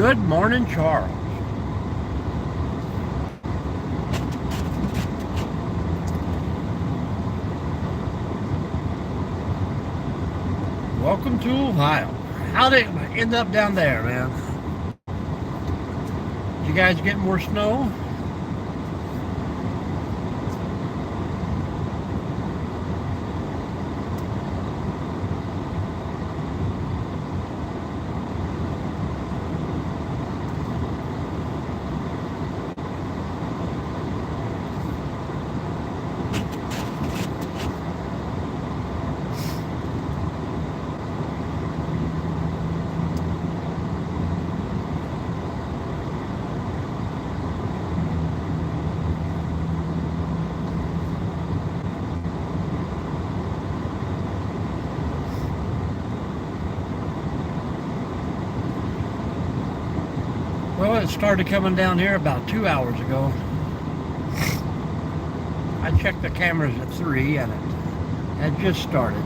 Good morning, Charles. Welcome to Ohio. How'd it end up down there, man? Did you guys get more snow? Well, it started coming down here about 2 hours ago. I checked the cameras at 3 and it had just started.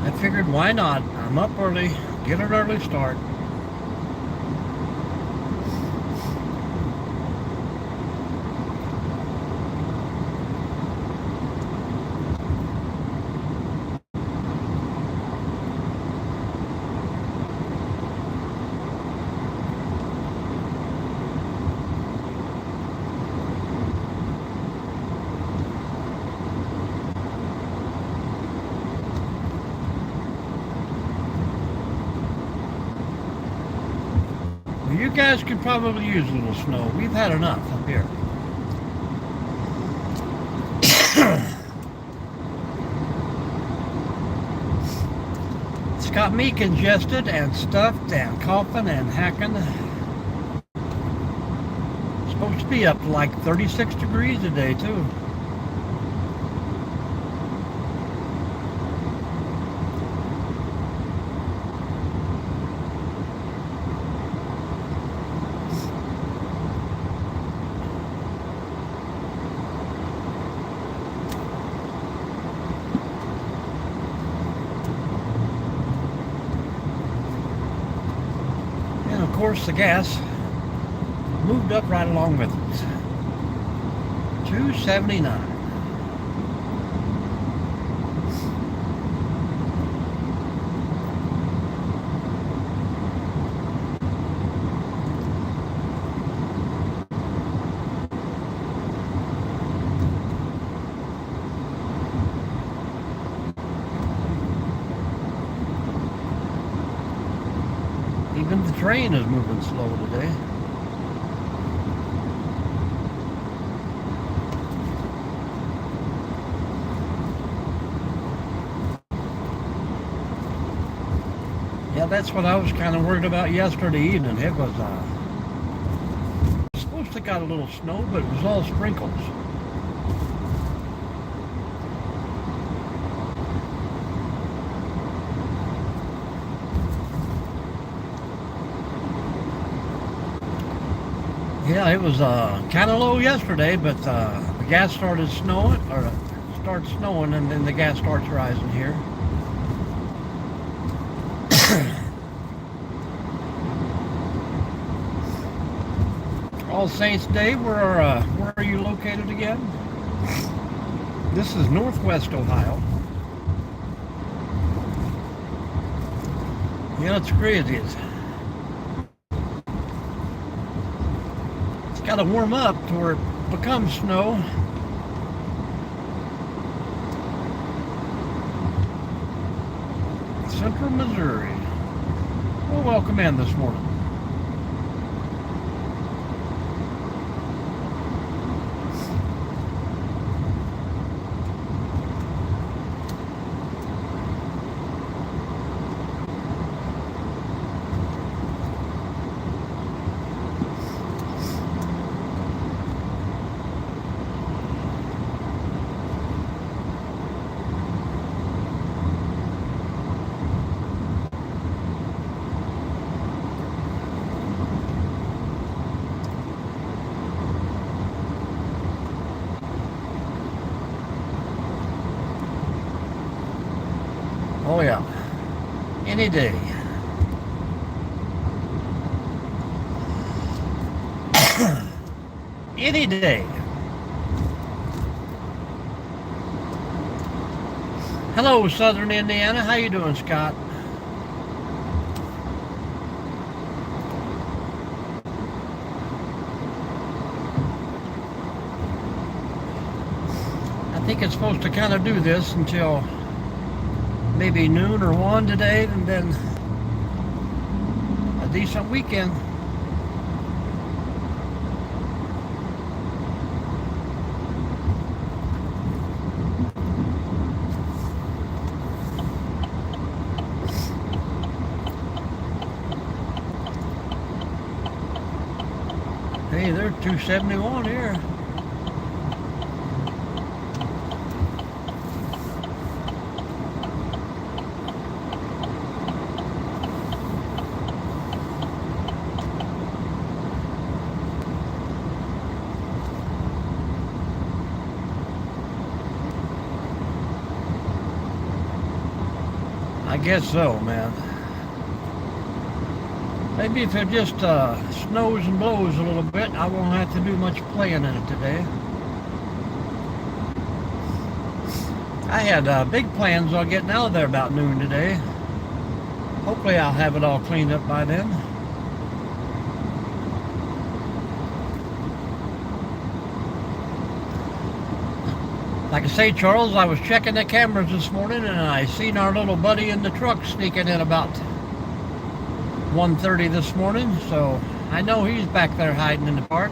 I figured, why not? I'm up early, get an early start. You guys could probably use a little snow. We've had enough up here. It's got me congested and stuffed and coughing and hacking. It's supposed to be up to like 36 degrees today too. Of course, the gas moved up right along with it. $2.79. Even the train is moving slow today. Yeah, that's what I was kind of worried about yesterday evening. It was supposed to got a little snow, but it was all sprinkles. Yeah, it was kind of low yesterday, but the gas started snowing, and then the gas starts rising here. All Saints Day, where are you located again? This is Northwest Ohio. Yeah, it's crazy. It's got to warm up to where it becomes snow. Central Missouri. Well, welcome in this morning. Oh yeah, any day. Any day. Hello, Southern Indiana. How you doing, Scott? I think it's supposed to kind of do this until maybe noon or 1 today, and then a decent weekend. Hey, they're 271 here. I guess so, man. Maybe if it just snows and blows a little bit, I won't have to do much playing in it today. I had big plans on getting out of there about noon today. Hopefully I'll have it all cleaned up by then. Like I say, Charles, I was checking the cameras this morning and I seen our little buddy in the truck sneaking in about 1:30 this morning, so I know he's back there hiding in the park.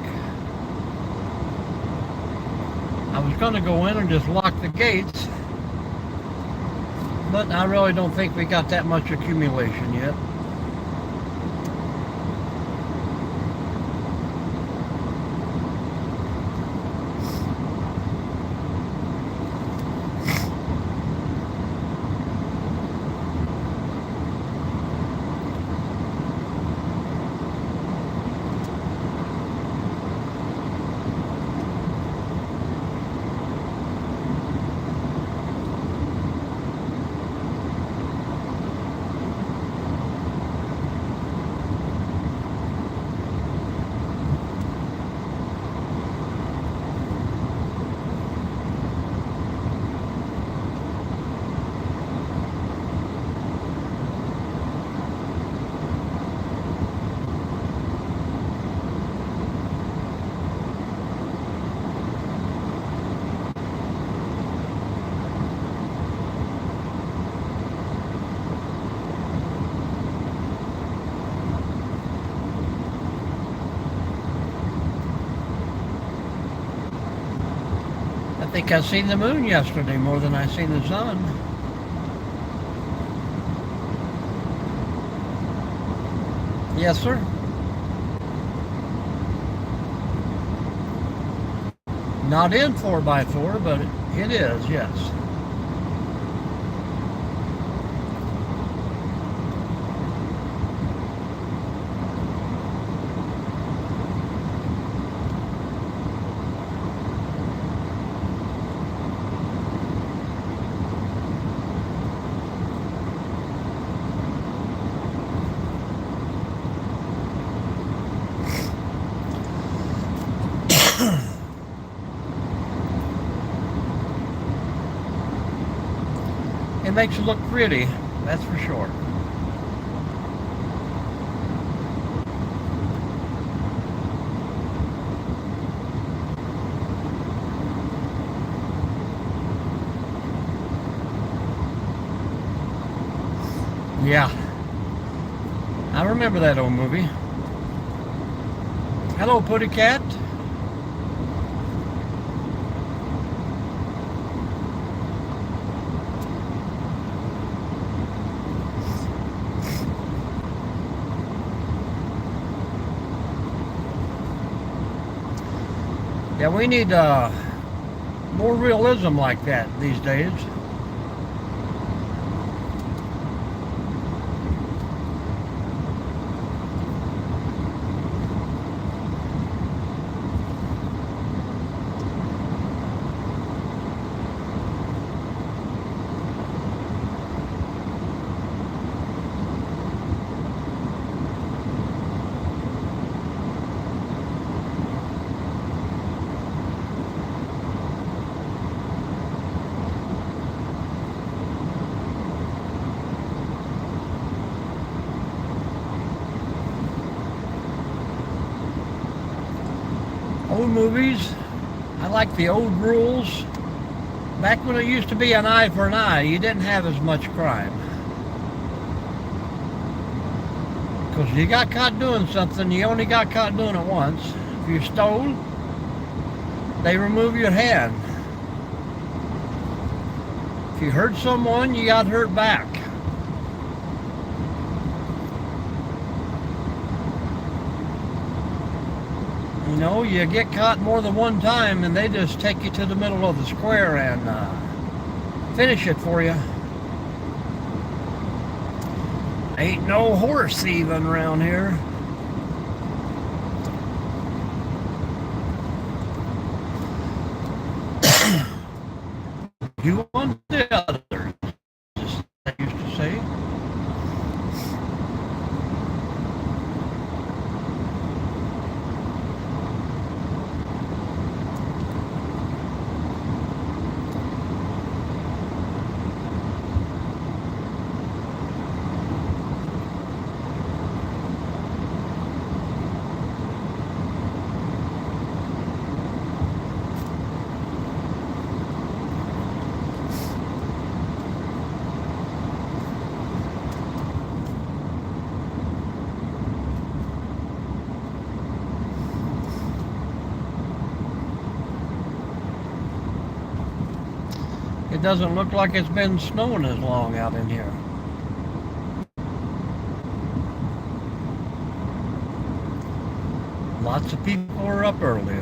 I was going to go in and just lock the gates, but I really don't think we got that much accumulation yet. I think I seen the moon yesterday more than I seen the sun. Yes, sir. Not in 4x4, but it is, yes. It makes it look pretty, that's for sure. Yeah, I remember that old movie. Hello, Putty Cat. Yeah, we need more realism like that these days. Old movies. I like the old rules. Back when it used to be an eye for an eye, you didn't have as much crime. Because you got caught doing something, you only got caught doing it once. If you stole, they remove your hand. If you hurt someone, you got hurt back. You know, you get caught more than one time and they just take you to the middle of the square and finish it for you. Ain't no horse thieving around here. You want the others, I used to say. It doesn't look like it's been snowing as long out in here. Lots of people are up early.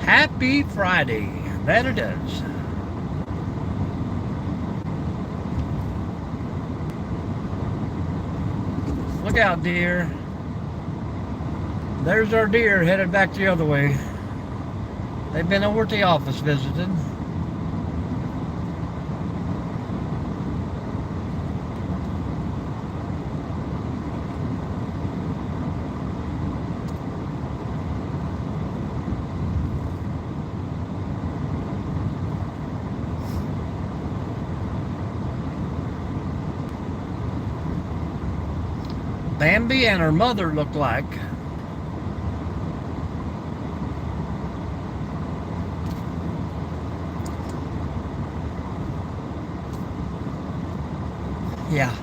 Happy Friday. That it is. Look out, deer. There's our deer headed back the other way. They've been over at the office visiting. Bambi and her mother look like. Yeah.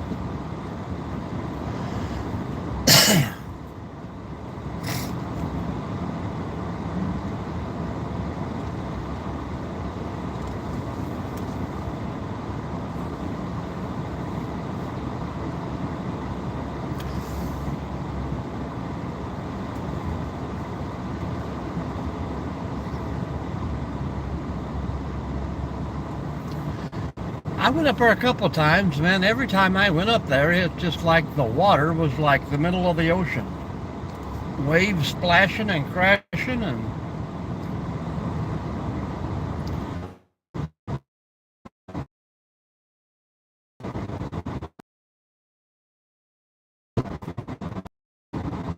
I went up there a couple of times, man. Every time I went up there, it's just like the water was like the middle of the ocean. Waves splashing and crashing and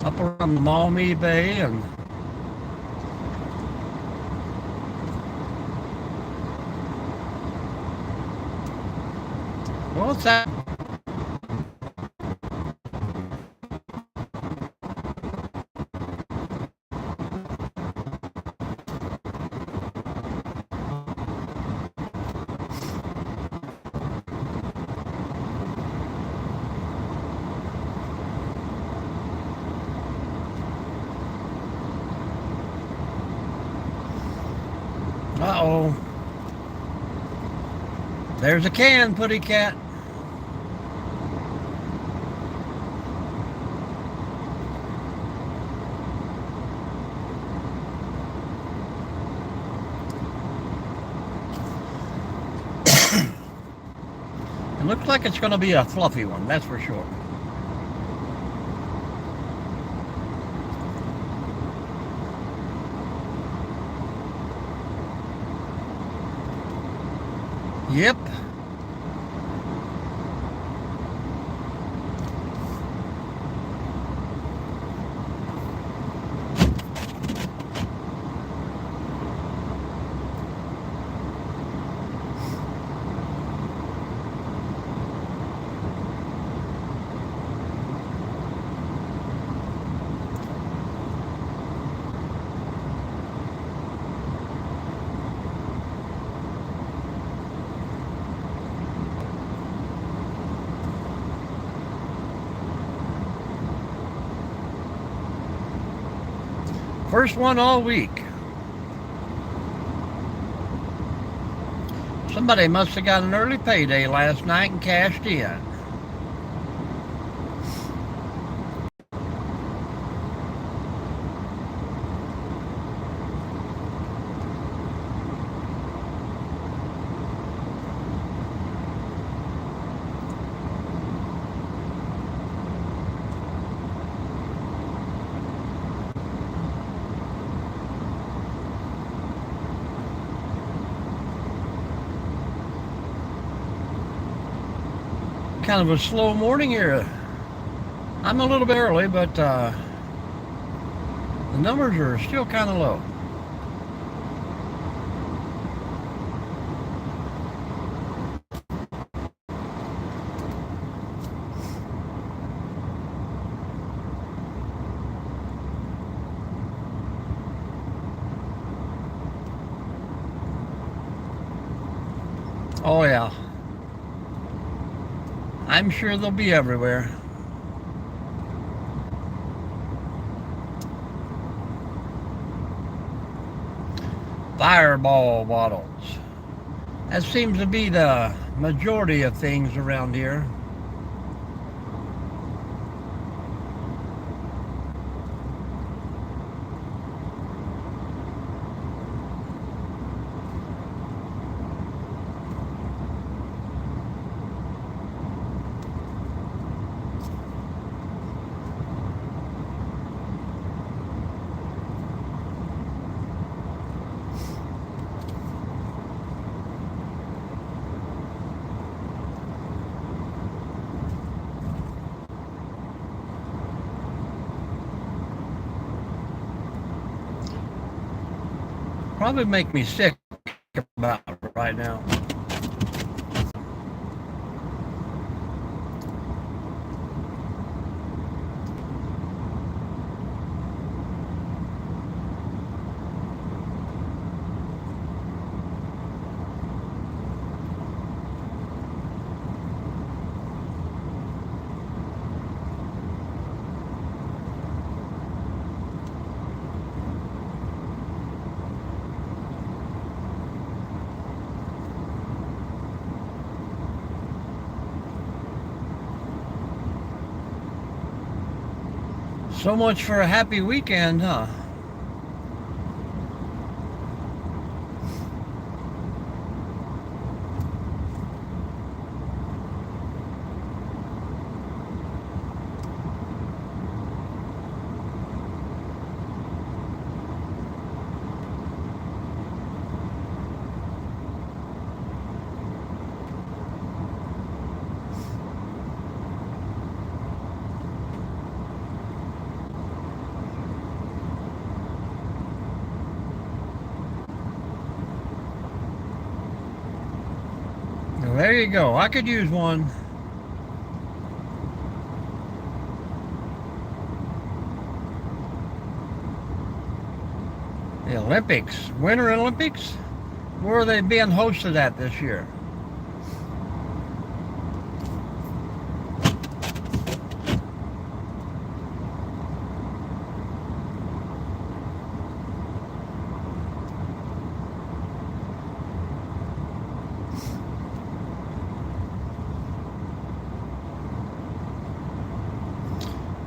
up around Maumee Bay and well, it's that. Uh-oh. There's a can, Putty Cat. It looks like it's going to be a fluffy one, that's for sure. Yep. First one all week. Somebody must have got an early payday last night and cashed in. Kind of a slow morning here. I'm a little bit early, but the numbers are still kind of low. Oh yeah. I'm sure they'll be everywhere. Fireball bottles. That seems to be the majority of things around here. Probably make me sick about right now. So much for a happy weekend, huh? Well, there you go. I could use one. The Olympics, Winter Olympics? Where are they being hosted at this year?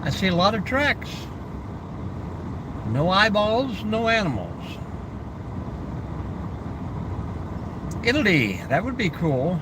I see a lot of tracks. No eyeballs, no animals. Italy, that would be cool.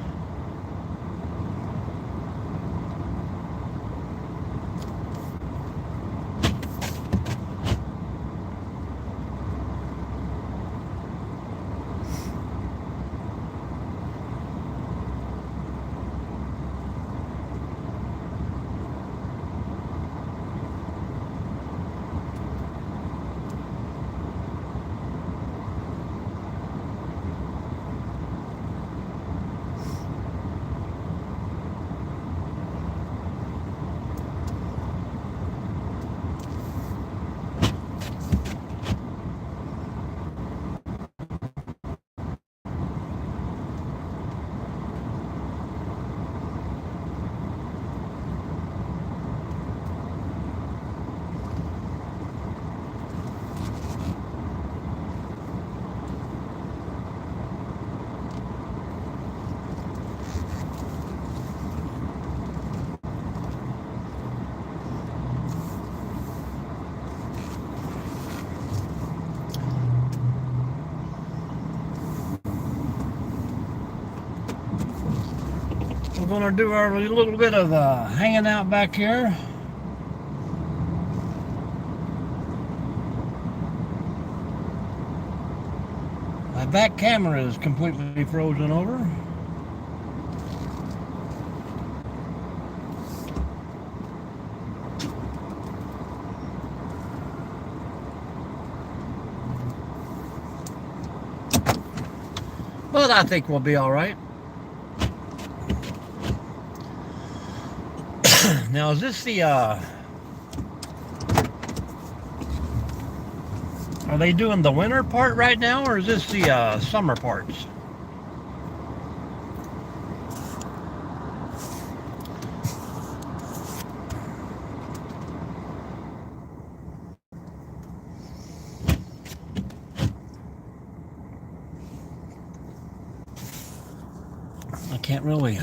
We're going to do our little bit of hanging out back here. My back camera is completely frozen over. But I think we'll be all right. Now, is this the, are they doing the winter part right now, or is this the summer parts? I can't really,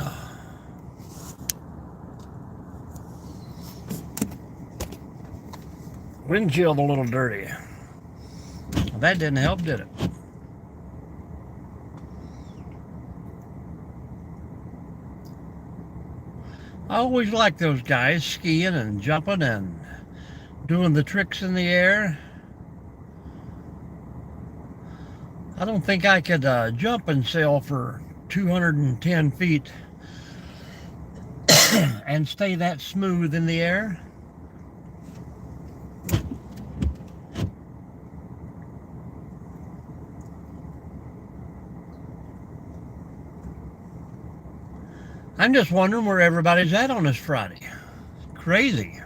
windshield a little dirty. Well, that didn't help, did it? I always like those guys skiing and jumping and doing the tricks in the air. I don't think I could jump and sail for 210 feet and stay that smooth in the air. I'm just wondering where everybody's at on this Friday. It's crazy.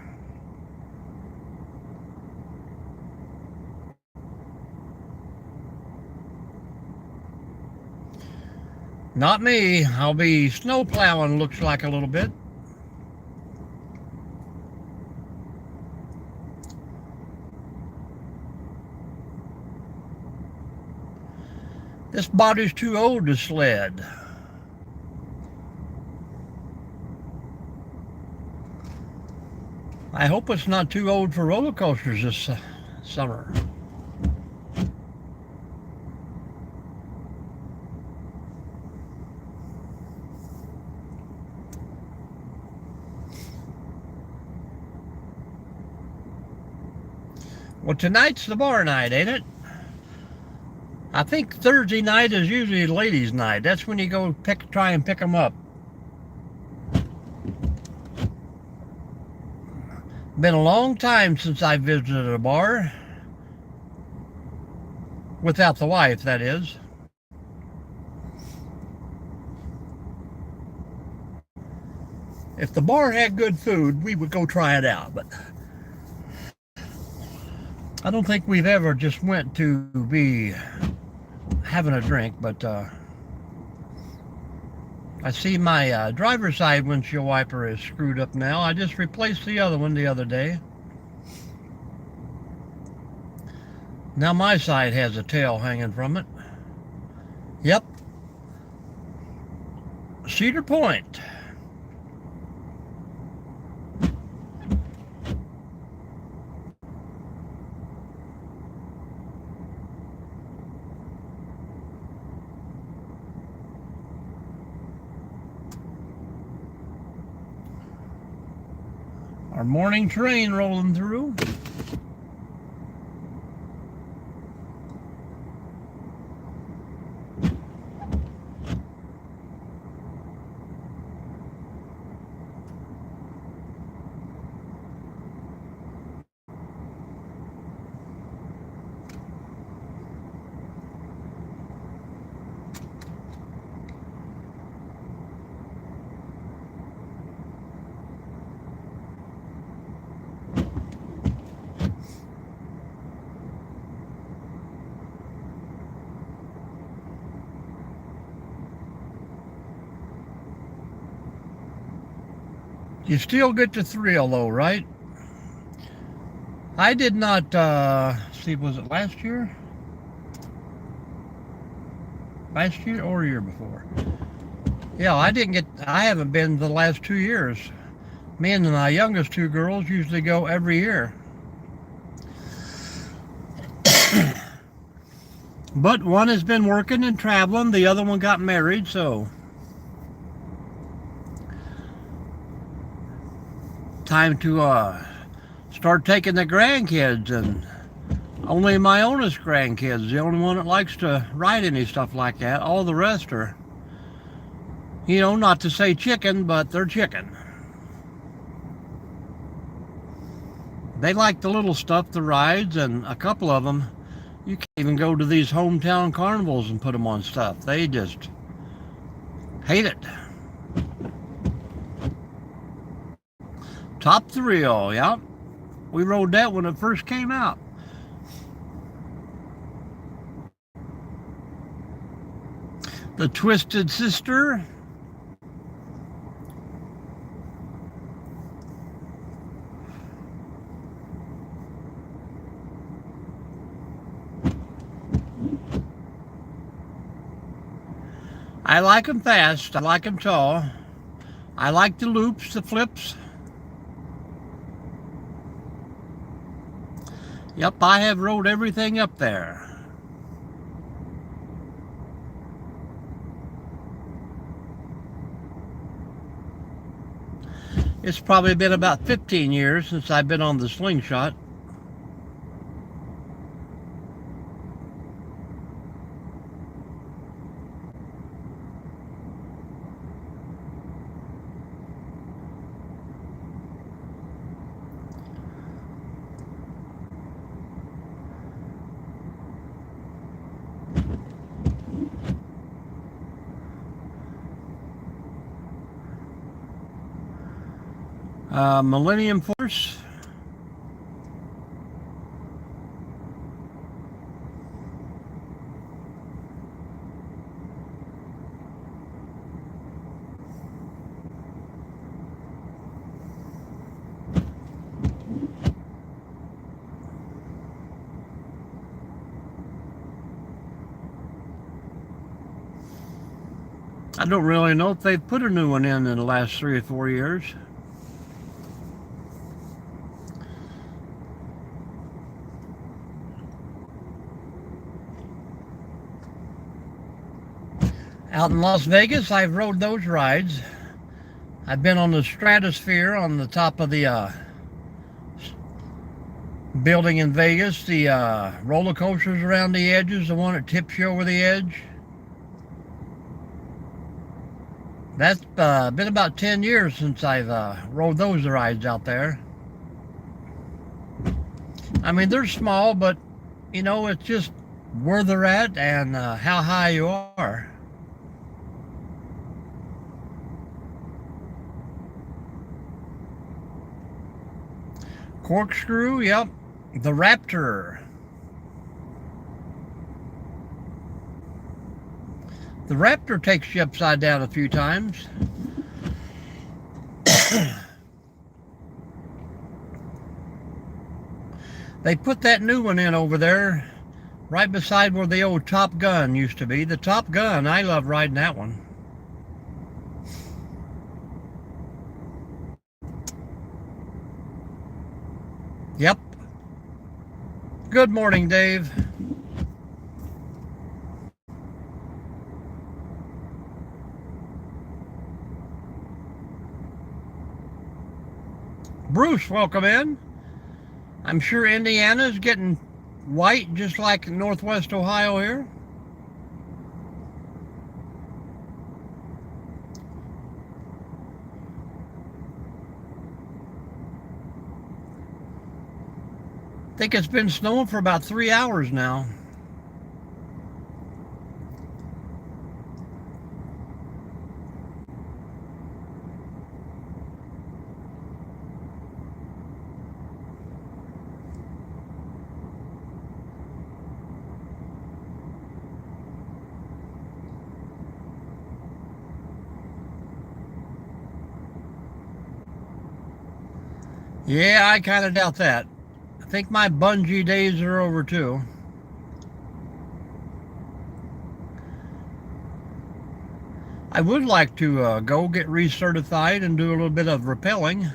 Not me. I'll be snow plowing, looks like, a little bit. This body's too old to sled. I hope it's not too old for roller coasters this summer. Well, tonight's the bar night, ain't it? I think Thursday night is usually ladies' night. That's when you go try and pick them up. Been a long time since I visited a bar. Without the wife, that is. If the bar had good food, we would go try it out, but I don't think we've ever just went to be having a drink, but I see my driver's side windshield wiper is screwed up now. I just replaced the other one the other day. Now my side has a tail hanging from it. Yep. Cedar Point. Our morning train rolling through. You still get the thrill though, right? I did not, see, was it last year? Last year or year before? Yeah, I haven't been the last 2 years. Me and my youngest two girls usually go every year. But one has been working and traveling, the other one got married, so time to start taking the grandkids, and only my oldest grandkid's the only one that likes to ride any stuff like that. All the rest are, not to say chicken, but they're chicken. They like the little stuff, the rides, and a couple of them, you can't even go to these hometown carnivals and put them on stuff. They just hate it. Top Thrill, yeah. We rode that when it first came out. The Twisted Sister. I like them fast. I like them tall. I like the loops, the flips. Yep, I have rode everything up there. It's probably been about 15 years since I've been on the slingshot. Millennium Force. I don't really know if they've put a new one in the last 3 or 4 years. Out in Las Vegas, I've rode those rides. I've been on the Stratosphere on the top of the building in Vegas. The roller coasters around the edges, the one that tips you over the edge. That's been about 10 years since I've rode those rides out there. I mean, they're small, but, it's just where they're at and how high you are. Corkscrew, yep. The Raptor. The Raptor takes you upside down a few times. They put that new one in over there, right beside where the old Top Gun used to be. The Top Gun, I love riding that one. Yep. Good morning, Dave. Bruce, welcome in. I'm sure Indiana's getting white just like Northwest Ohio here. I think it's been snowing for about 3 hours now. Yeah, I kind of doubt that. I think my bungee days are over too. I would like to go get recertified and do a little bit of rappelling.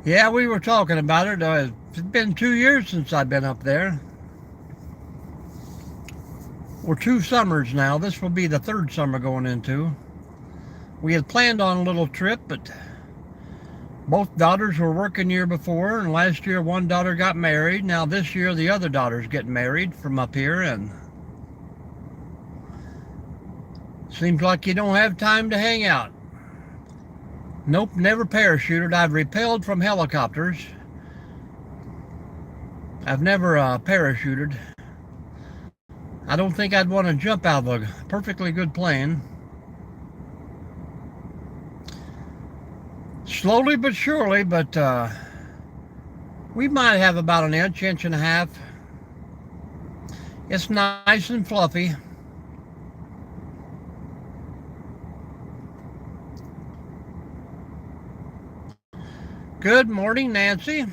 Yeah, we were talking about it. It's been 2 years since I've been up there. Or 2 summers now. This will be the 3rd summer going into. We had planned on a little trip, but Both daughters were working year before, and last year one daughter got married. Now this year the other daughter's getting married from up here, and seems like you don't have time to hang out. Nope, never parachuted. I've rappelled from helicopters. I've never parachuted. I don't think I'd want to jump out of a perfectly good plane. Slowly but surely, but we might have about an inch, inch and a half. It's nice and fluffy. Good morning, Nancy.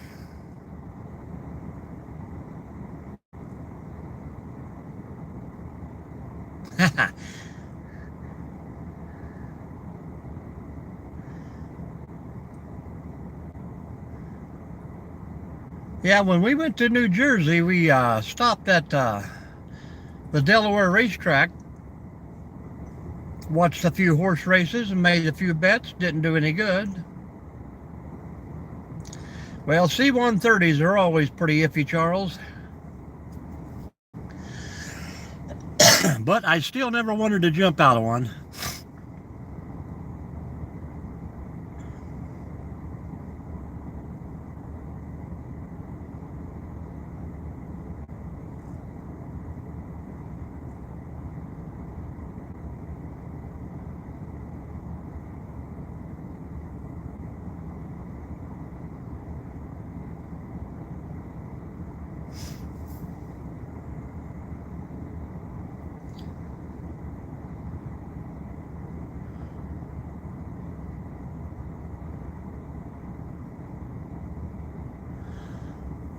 Yeah, when we went to New Jersey, we stopped at the Delaware racetrack, watched a few horse races and made a few bets. Didn't do any good. Well, C-130s are always pretty iffy, Charles. But I still never wanted to jump out of one.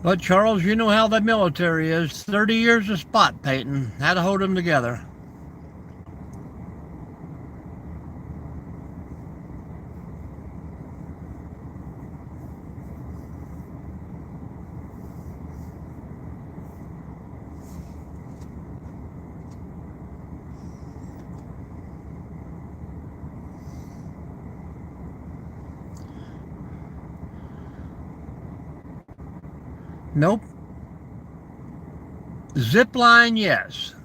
But Charles, you know how the military is. 30 years of spot painting. How to hold them together. Nope. Zip line, yes.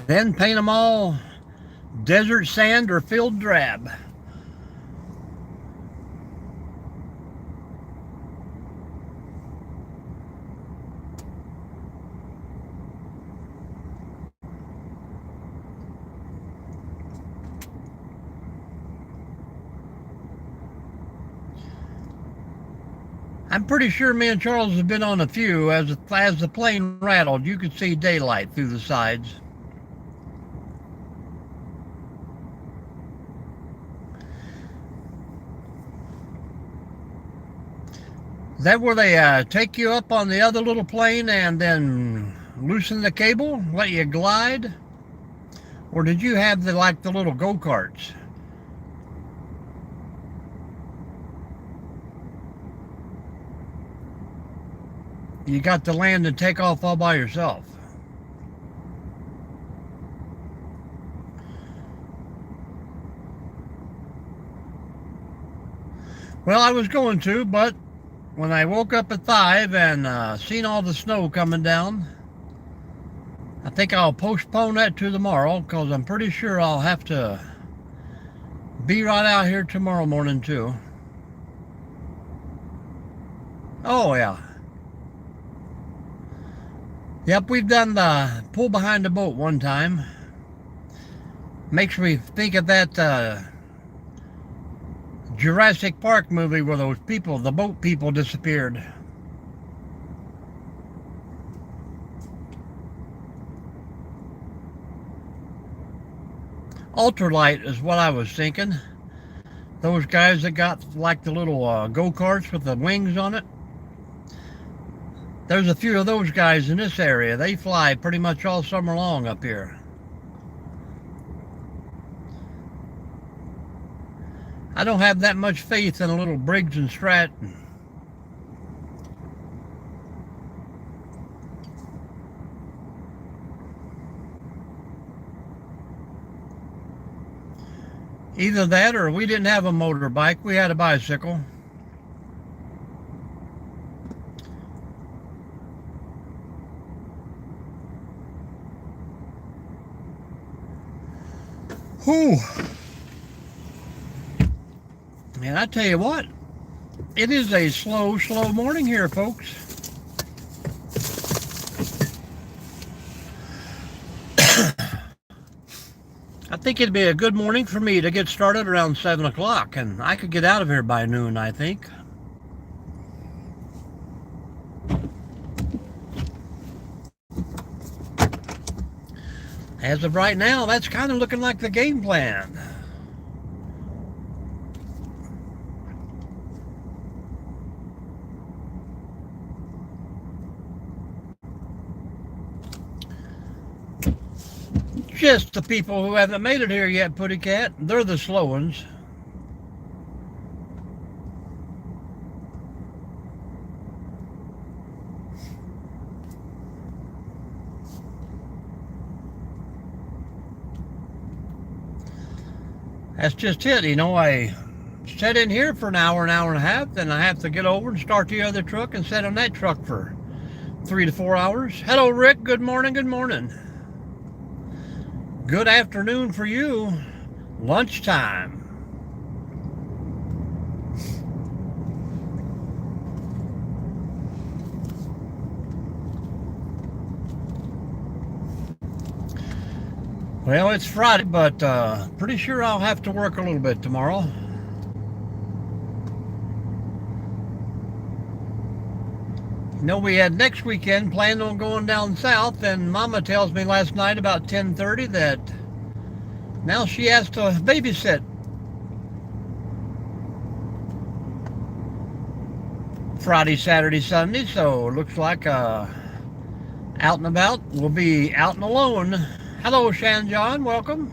Then paint them all desert sand or field drab. I'm pretty sure me and Charles have been on a few. As the plane rattled, you could see daylight through the sides. Is that where they take you up on the other little plane and then loosen the cable, let you glide? Or did you have the little go-karts? You got to land and take off all by yourself. Well, I was going to, but when I woke up at 5 and seen all the snow coming down, I think I'll postpone that to tomorrow, because I'm pretty sure I'll have to be right out here tomorrow morning too. Oh yeah. Yep, we've done the pull behind the boat one time. Makes me think of that Jurassic Park movie where those people, the boat people, disappeared. Ultralight is what I was thinking. Those guys that got like the little go-karts with the wings on it. There's a few of those guys in this area. They fly pretty much all summer long up here. I don't have that much faith in a little Briggs and Stratton. Either that or we didn't have a motorbike. We had a bicycle. Whew. And I tell you what, it is a slow, slow morning here, folks. I think it'd be a good morning for me to get started around 7 o'clock, and I could get out of here by noon, I think. As of right now, that's kind of looking like the game plan. Just the people who haven't made it here yet, Putty Cat. They're the slow ones. That's just it. You know, I sat in here for an hour and a half, then I have to get over and start the other truck and sit on that truck for 3 to 4 hours. Hello, Rick. Good morning. Good morning. Good afternoon for you. Lunchtime. Well, it's Friday, but pretty sure I'll have to work a little bit tomorrow. You know, we had next weekend planned on going down south, and Mama tells me last night about 10:30 that now she has to babysit Friday, Saturday, Sunday, so it looks like out and about we'll be out and alone. Hello, Shan John, welcome.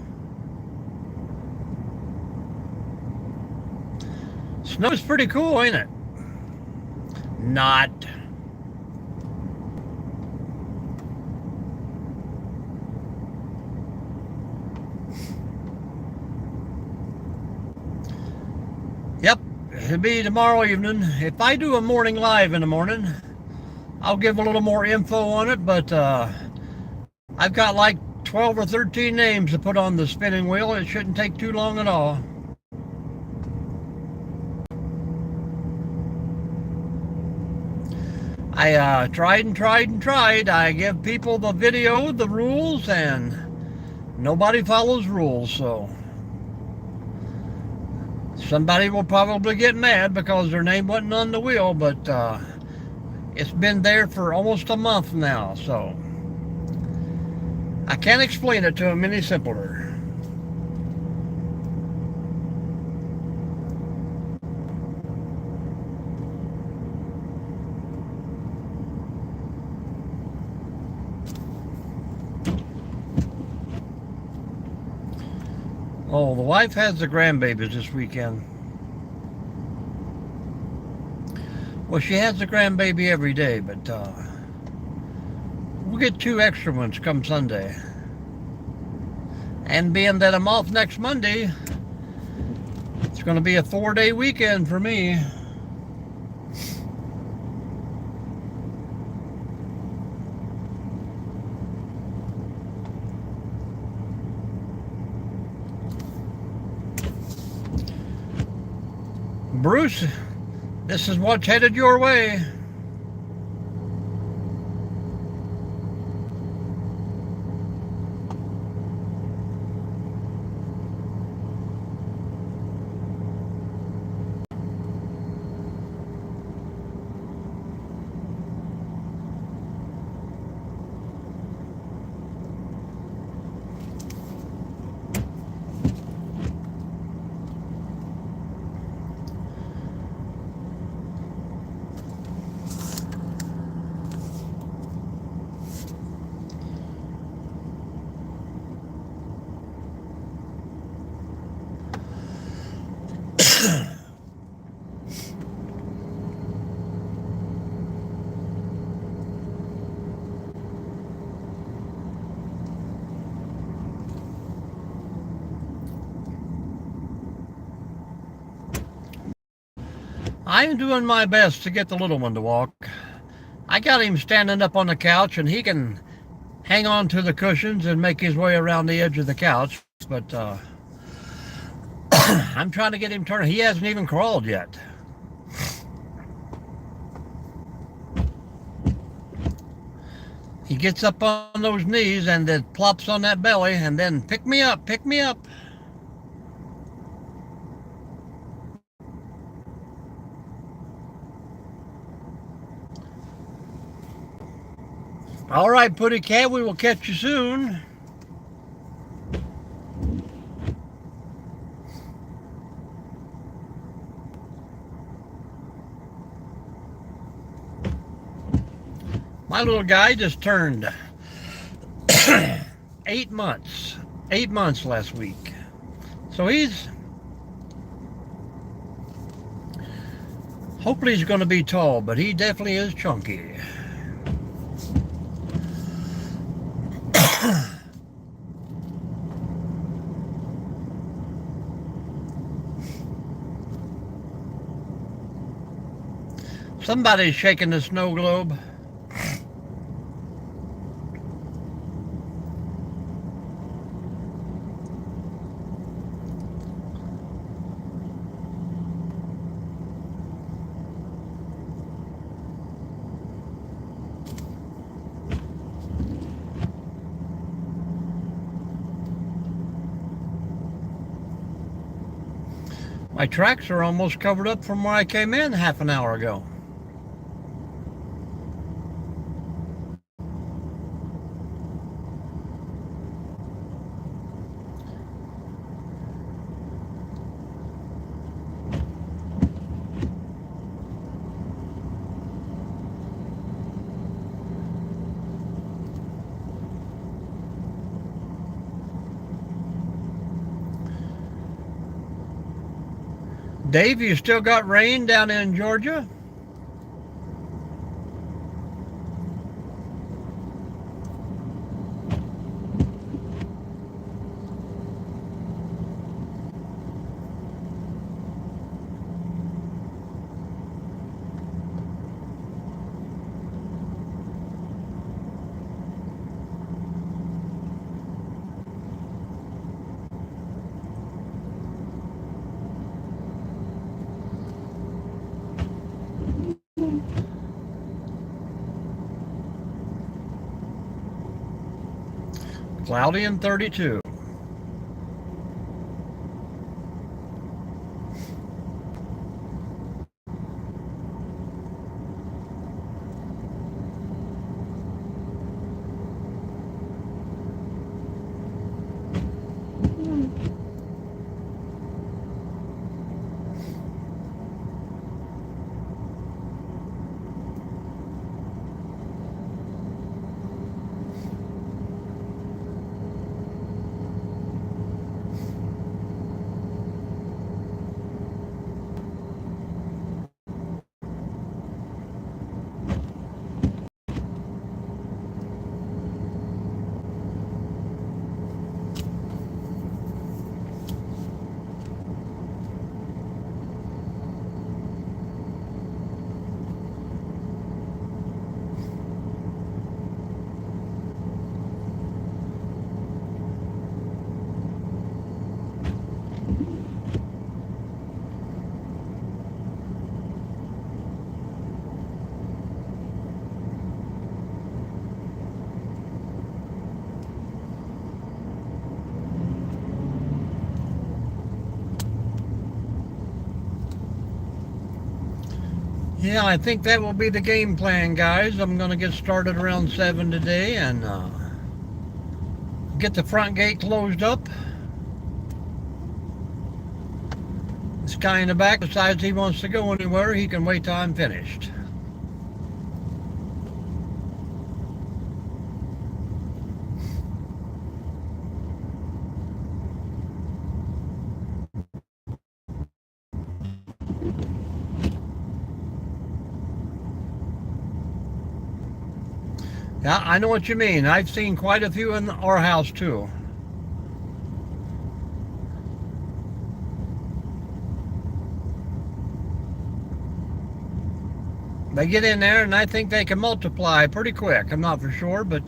Snow is pretty cool, ain't it? Not. Yep, it'll be tomorrow evening. If I do a morning live in the morning, I'll give a little more info on it, but I've got like 12 or 13 names to put on the spinning wheel. It shouldn't take too long at all. I tried and tried and tried. I give people the video, the rules, and nobody follows rules, so somebody will probably get mad because their name wasn't on the wheel, but it's been there for almost a month now, so I can't explain it to them any simpler. Oh, the wife has the grandbabies this weekend. Well, she has the grandbaby every day, but we'll get 2 extra ones come Sunday. And being that I'm off next Monday, it's going to be a 4-day weekend for me. Bruce, this is what's headed your way. I'm doing my best to get the little one to walk. I got him standing up on the couch, and he can hang on to the cushions and make his way around the edge of the couch. But I'm trying to get him turned. He hasn't even crawled yet. He gets up on those knees and then plops on that belly and then pick me up, pick me up. All right, Putty Cat, we will catch you soon. My little guy just turned 8 months. 8 months last week. So hopefully he's going to be tall, but he definitely is chunky. Somebody's shaking the snow globe. My tracks are almost covered up from where I came in half an hour ago. Dave, you still got rain down in Georgia? Cloudy and 32. Yeah, I think that will be the game plan, guys. I'm going to get started around 7 today and get the front gate closed up. This guy in the back decides he wants to go anywhere, he can wait till I'm finished. Yeah, I know what you mean. I've seen quite a few in our house too. They get in there and I think they can multiply pretty quick. I'm not for sure, but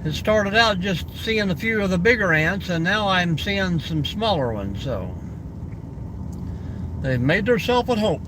it started out just seeing a few of the bigger ants, and now I'm seeing some smaller ones. So they've made themselves at home.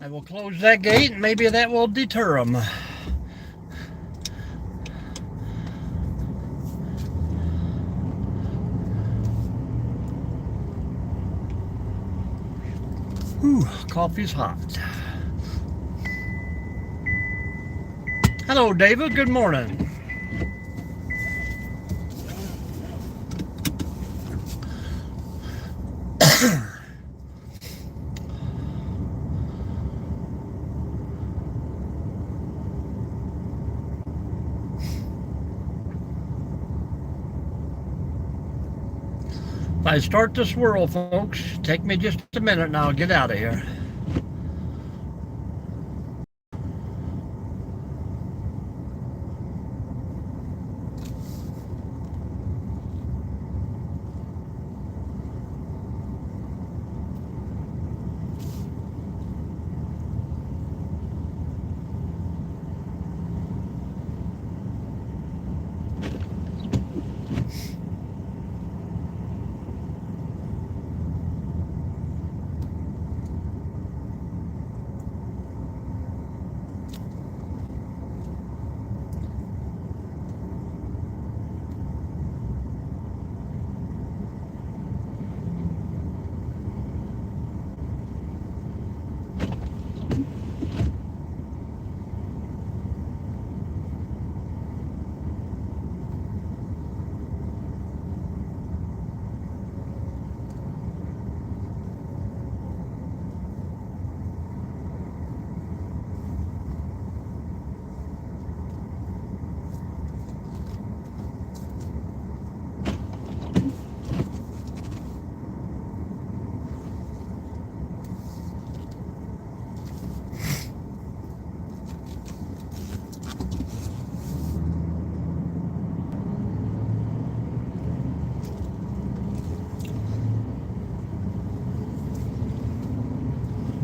I will close that gate and maybe that will deter them. Ooh, coffee's hot. Hello, David. Good morning. If I start to swirl, folks, take me just a minute and I'll get out of here.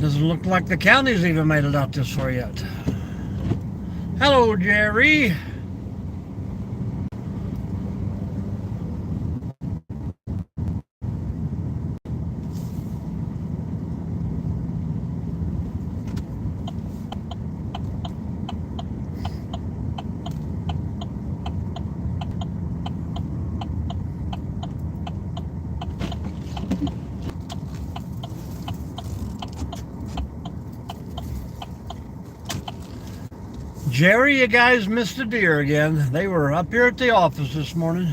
Doesn't look like the county's even made it out this far yet. Hello, Jerry. Jerry, you guys missed a deer again. They were up here at the office this morning.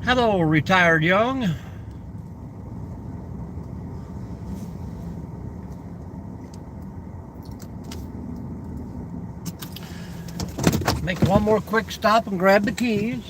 Hello, retired young. Make one more quick stop and grab the keys.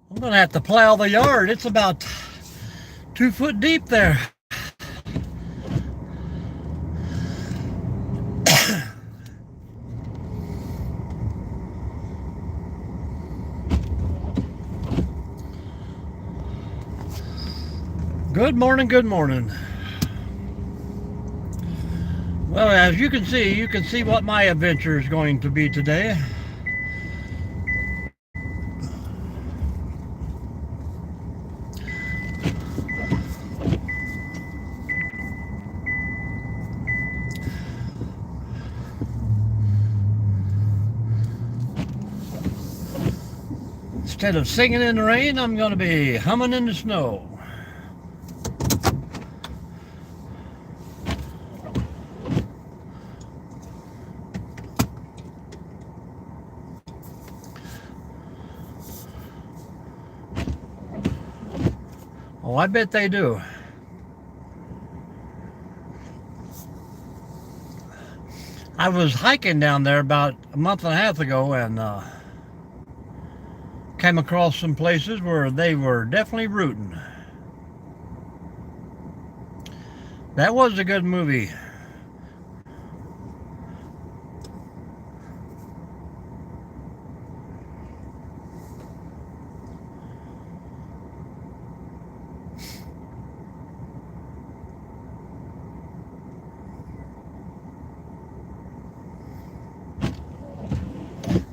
I'm gonna have to plow the yard. It's about 2 foot deep there. Good morning, good morning. Well, as you can see what my adventure is going to be today. Instead of singing in the rain, I'm going to be humming in the snow. Oh, I bet they do. I was hiking down there about a month and a half ago and came across some places where they were definitely rooting. That was a good movie.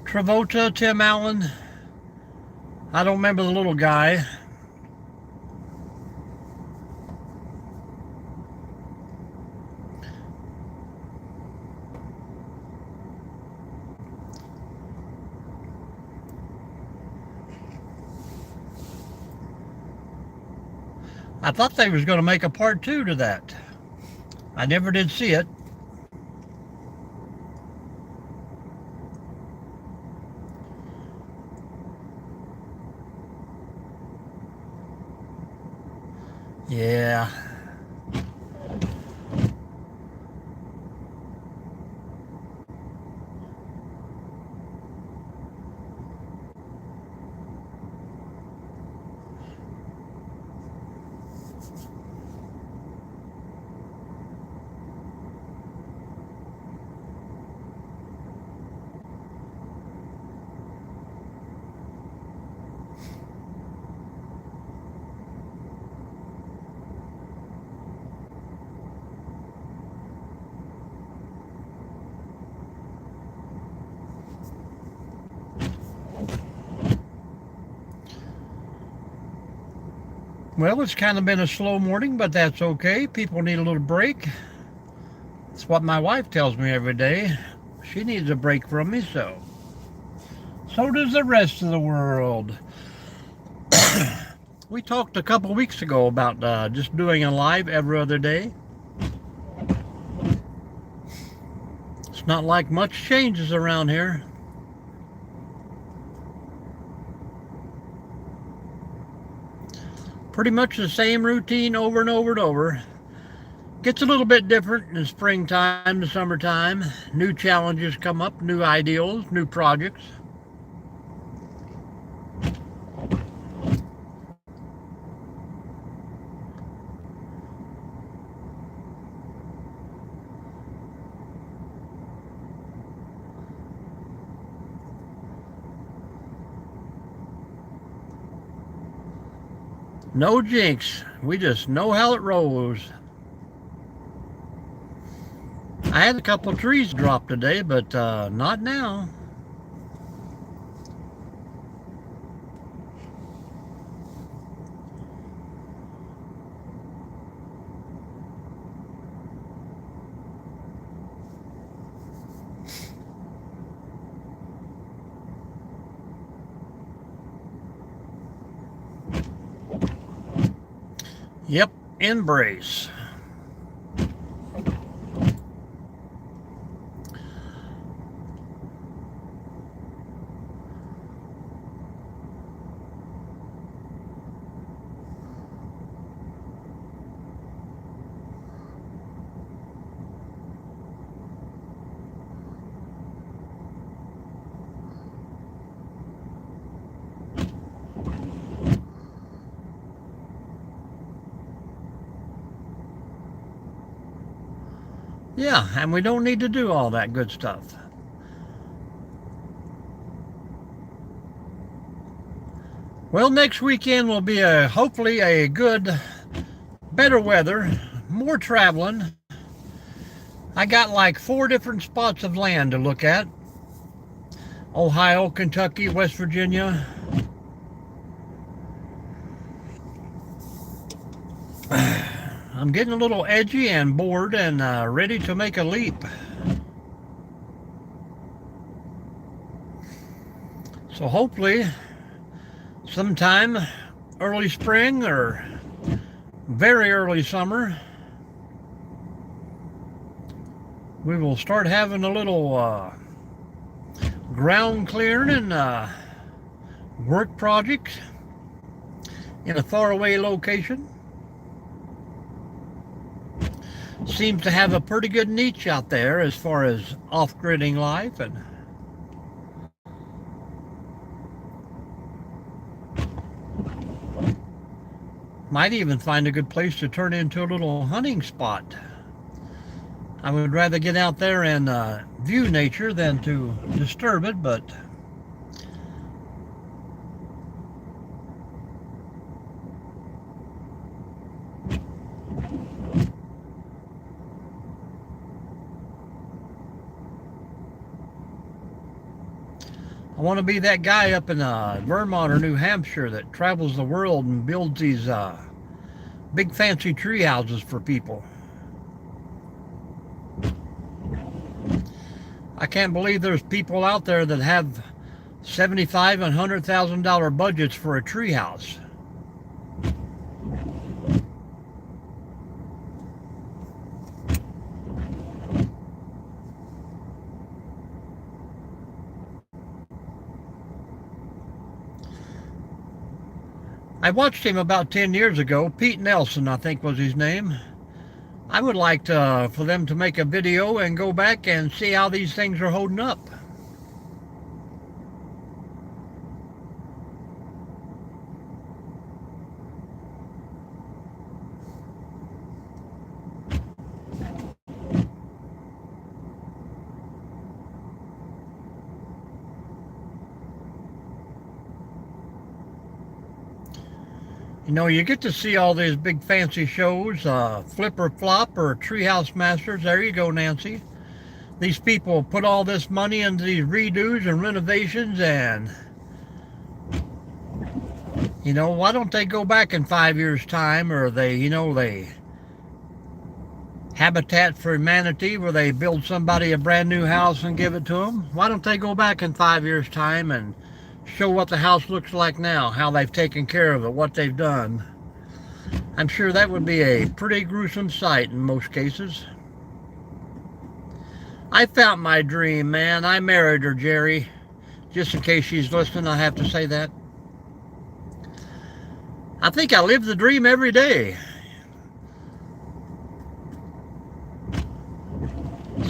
Travolta, Tim Allen. I don't remember the little guy. I thought they was going to make a part 2 to that. I never did see it. Yeah. Well, it's kind of been a slow morning, but that's okay. People need a little break. That's what my wife tells me every day. She needs a break from me, so does the rest of the world. We talked a couple weeks ago about just doing a live every other day. It's not like much changes around here. Pretty much the same routine over and over and over. Gets a little bit different in the springtime to summertime. New challenges come up, new ideals, new projects. No jinx. We just know how it rolls. I had a couple of trees drop today, but not now. Yep, embrace. Yeah, and we don't need to do all that good stuff. Well, next weekend will be hopefully a good, better weather, more traveling. I got like 4 different spots of land to look at. Ohio, Kentucky, West Virginia. I'm getting a little edgy and bored and ready to make a leap. So hopefully sometime early spring or very early summer, we will start having a little ground clearing and work projects in a faraway location. Seems to have a pretty good niche out there as far as off-gridding life, and might even find a good place to turn into a little hunting spot. I would rather get out there and view nature than to disturb it, but I want to be that guy up in Vermont or New Hampshire that travels the world and builds these big fancy tree houses for people. I can't believe there's people out there that have $75,000 and $100,000 budgets for a tree house. I watched him about 10 years ago. Pete Nelson, I think was his name. I would like for them to make a video and go back and see how these things are holding up. You know, you get to see all these big fancy shows, Flip or Flop or Treehouse Masters. There you go, Nancy. These people put all this money into these redos and renovations, and you know, why don't they go back in 5 years' time, or they Habitat for Humanity, where they build somebody a brand new house and give it to them? Why don't they go back in 5 years' time and show what the house looks like now, how they've taken care of it, what they've done? I'm sure that would be a pretty gruesome sight in most cases. I found my dream, man. I married her, Jerry. Just in case she's listening, I have to say that. I think I live the dream every day.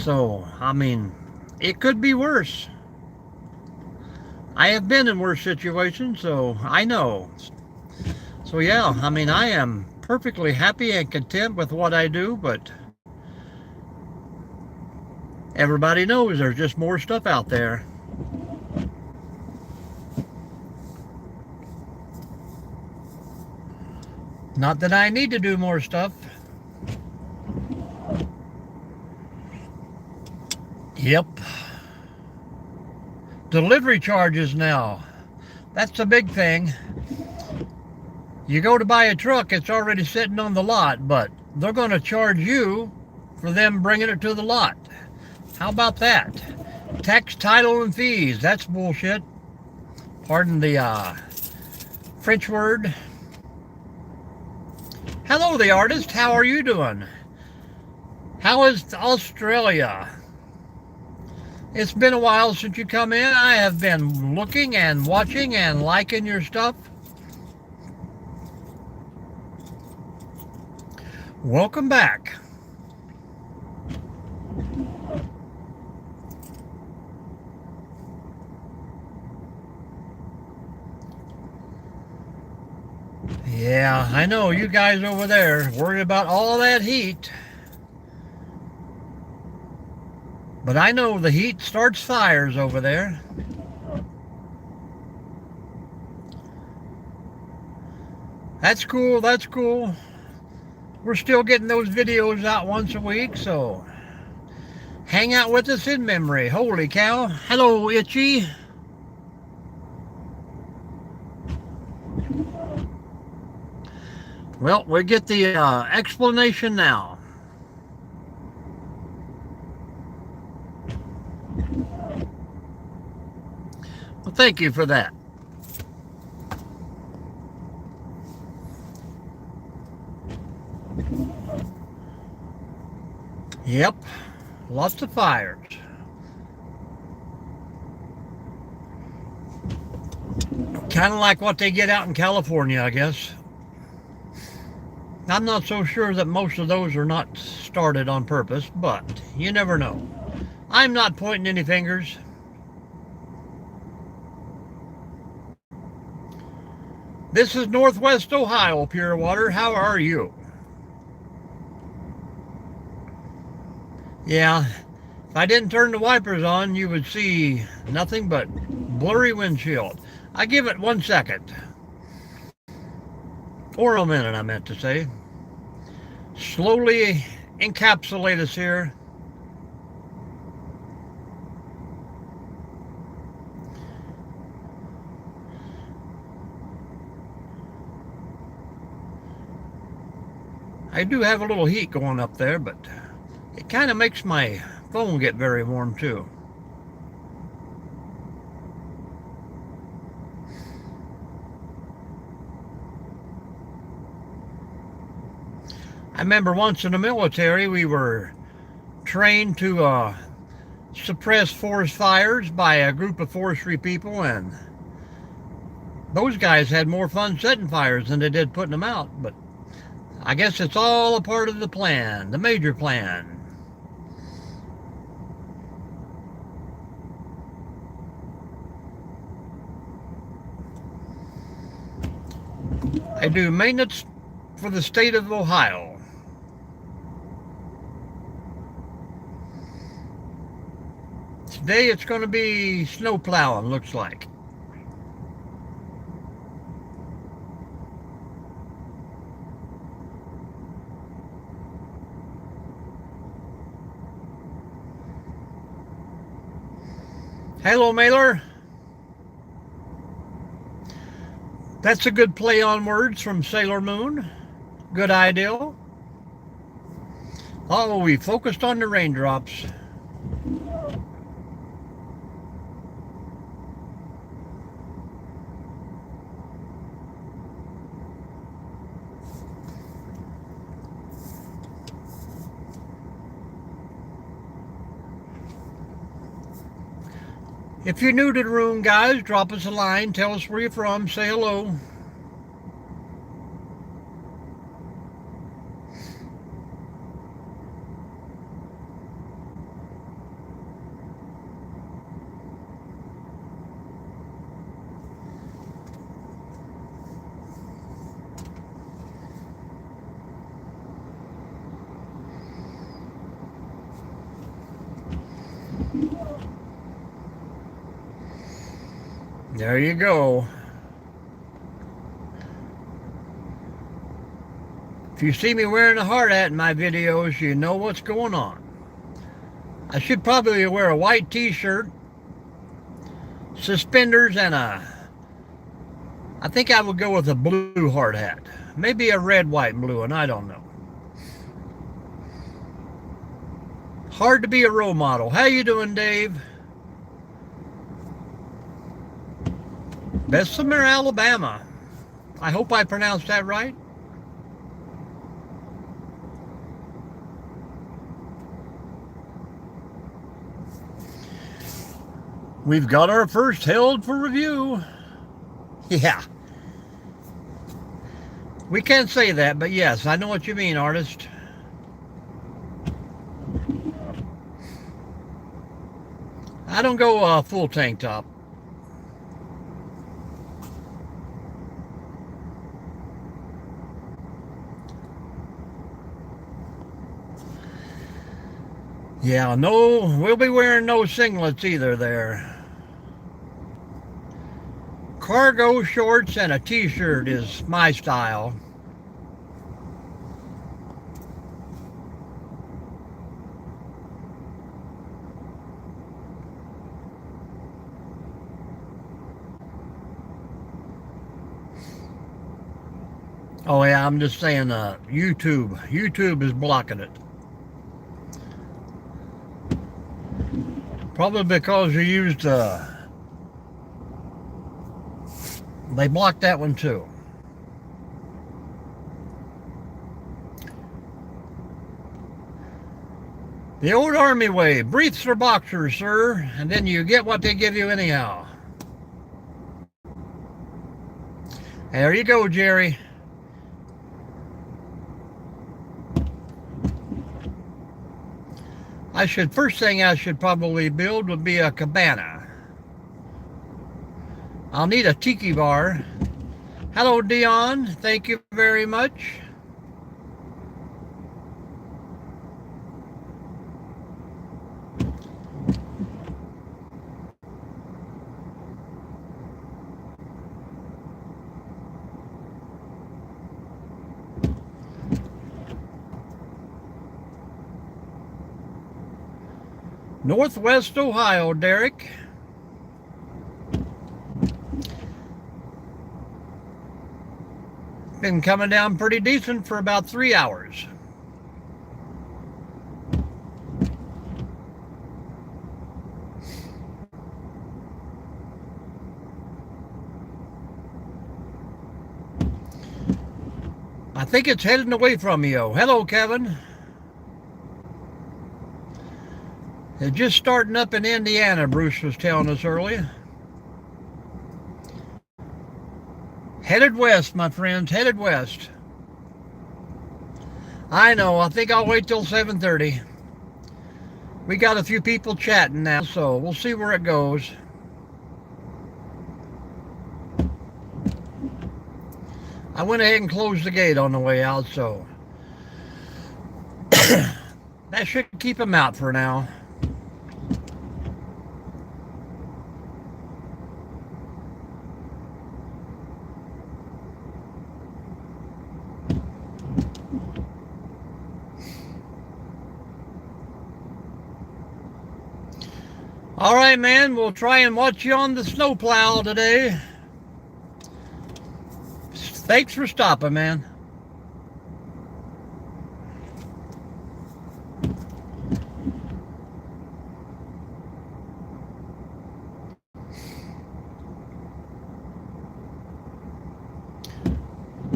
So, I mean, it could be worse. I have been in worse situations, so I know. So yeah, I mean, I am perfectly happy and content with what I do, but everybody knows there's just more stuff out there. Not that I need to do more stuff. Yep. Delivery charges now. That's a big thing. You go to buy a truck, it's already sitting on the lot, but they're going to charge you for them bringing it to the lot. How about that? Tax, title, and fees. That's bullshit. Pardon the French word. Hello, the artist. How are you doing? How is Australia? It's been a while since you come in. I have been looking and watching and liking your stuff. Welcome back. Yeah, I know you guys over there worried about all that heat. But I know the heat starts fires over there. That's cool, that's cool. We're still getting those videos out once a week, so hang out with us in memory. Holy cow. Hello, Itchy. Well, we get the explanation now. Well, thank you for that. Yep, lots of fires. Kind of like what they get out in California, I guess. I'm not so sure that most of those are not started on purpose, but you never know. I'm not pointing any fingers. This is Northwest Ohio, Pure Water. How are you? Yeah, if I didn't turn the wipers on, you would see nothing but blurry windshield. I give it 1 second. Or a minute, I meant to say. Slowly encapsulate us here. I do have a little heat going up there, but it kind of makes my phone get very warm too. I remember once in the military, we were trained to suppress forest fires by a group of forestry people, and those guys had more fun setting fires than they did putting them out. But I guess it's all a part of the plan, the major plan. I do maintenance for the state of Ohio. Today it's going to be snow plowing, looks like. Hello, Mailer. That's a good play on words from Sailor Moon. Good idea. Oh, we focused on the raindrops. If you're new to the room, guys, drop us a line. Tell us where you're from. Say hello. There you go. If you see me wearing a hard hat in my videos, you know what's going on. I should probably wear a white t-shirt, suspenders, and I think I would go with a blue hard hat. Maybe a red, white, and blue, and I don't know. Hard to be a role model. How you doing, Dave? Bessemer, Alabama. I hope I pronounced that right. We've got our first held for review. Yeah. We can't say that, but yes, I know what you mean, artist. I don't go full tank top. Yeah, no, we'll be wearing no singlets either there. Cargo shorts and a t-shirt is my style. Oh yeah, I'm just saying YouTube is blocking it. Probably because you used, they blocked that one too. The old army way, briefs are boxers, sir, and then you get what they give you anyhow. There you go, Jerry. First thing I should probably build would be a cabana. I'll need a tiki bar. Hello, Dion. Thank you very much. Northwest Ohio, Derek. Been coming down pretty decent for about 3 hours. I think it's heading away from you. Hello, Kevin. It's just starting up in Indiana, Bruce was telling us earlier. Headed west, my friends, headed west. I know, I think I'll wait till 7:30. We got a few people chatting now, so we'll see where it goes. I went ahead and closed the gate on the way out, so that should keep them out for now. All right, man, we'll try and watch you on the snowplow today. Thanks for stopping, man.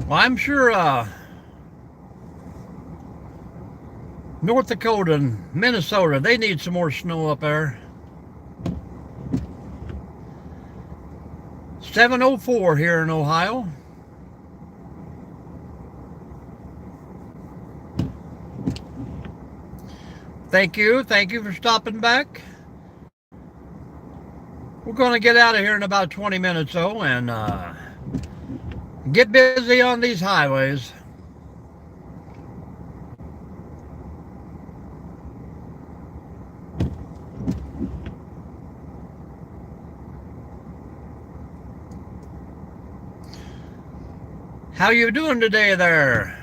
Well, I'm sure North Dakota and Minnesota, they need some more snow up there. 7:04 here in Ohio. Thank you for stopping back. We're going to get out of here in about 20 minutes, though, and get busy on these highways. How you doing today there?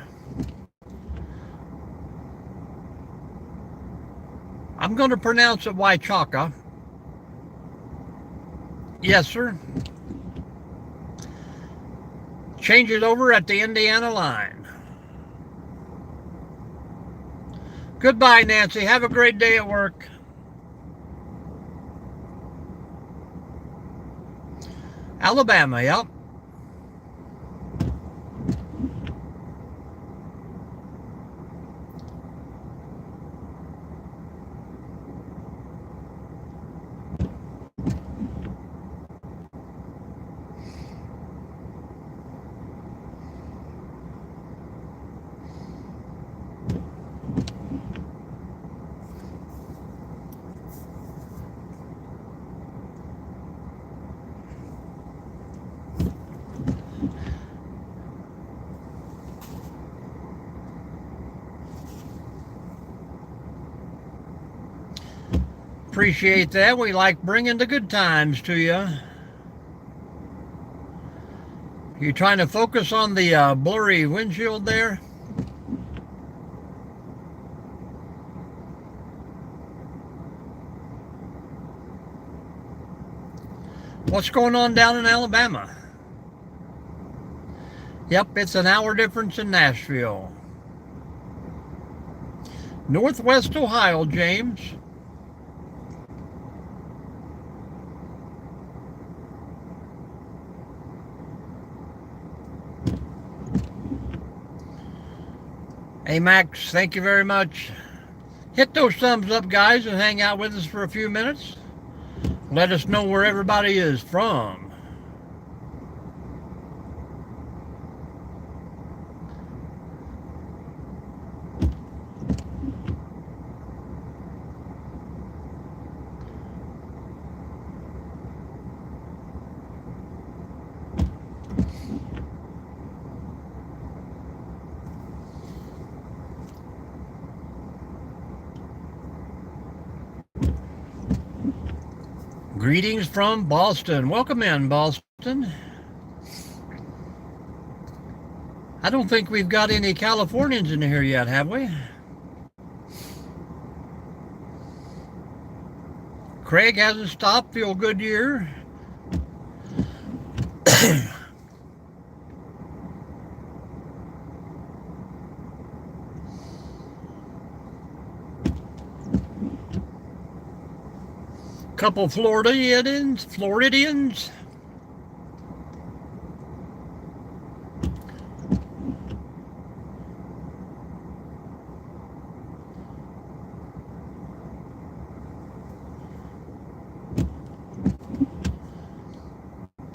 I'm going to pronounce it Wychaka. Yes, sir. Change it over at the Indiana line. Goodbye, Nancy. Have a great day at work. Alabama, yep. Appreciate that. We like bringing the good times to you. You trying to focus on the blurry windshield there? What's going on down in Alabama? Yep, it's an hour difference in Nashville. Northwest Ohio, James. Hey, Max, thank you very much. Hit those thumbs up, guys, and hang out with us for a few minutes. Let us know where everybody is from. Greetings from Boston. Welcome in, Boston. I don't think we've got any Californians in here yet, have we? Craig hasn't stopped. Feel good year. Couple Floridians.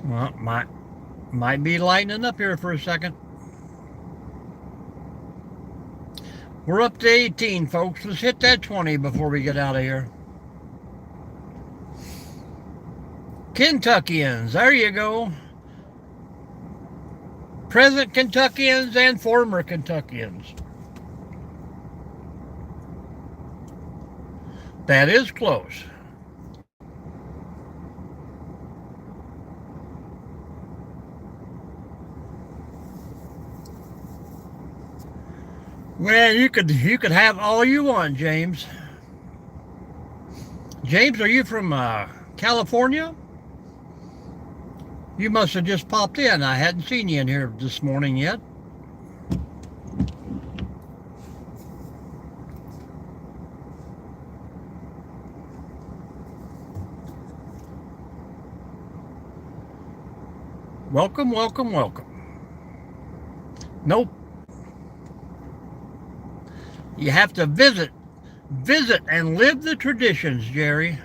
Well, might be lightening up here for a second. We're up to 18, folks. Let's hit that 20 before we get out of here. Kentuckians, there you go. Present Kentuckians and former Kentuckians. That is close. Well, you could have all you want, James. James, are you from California? You must have just popped in. I hadn't seen you in here this morning yet. Welcome, welcome, welcome. Nope. You have to visit and live the traditions, Jerry.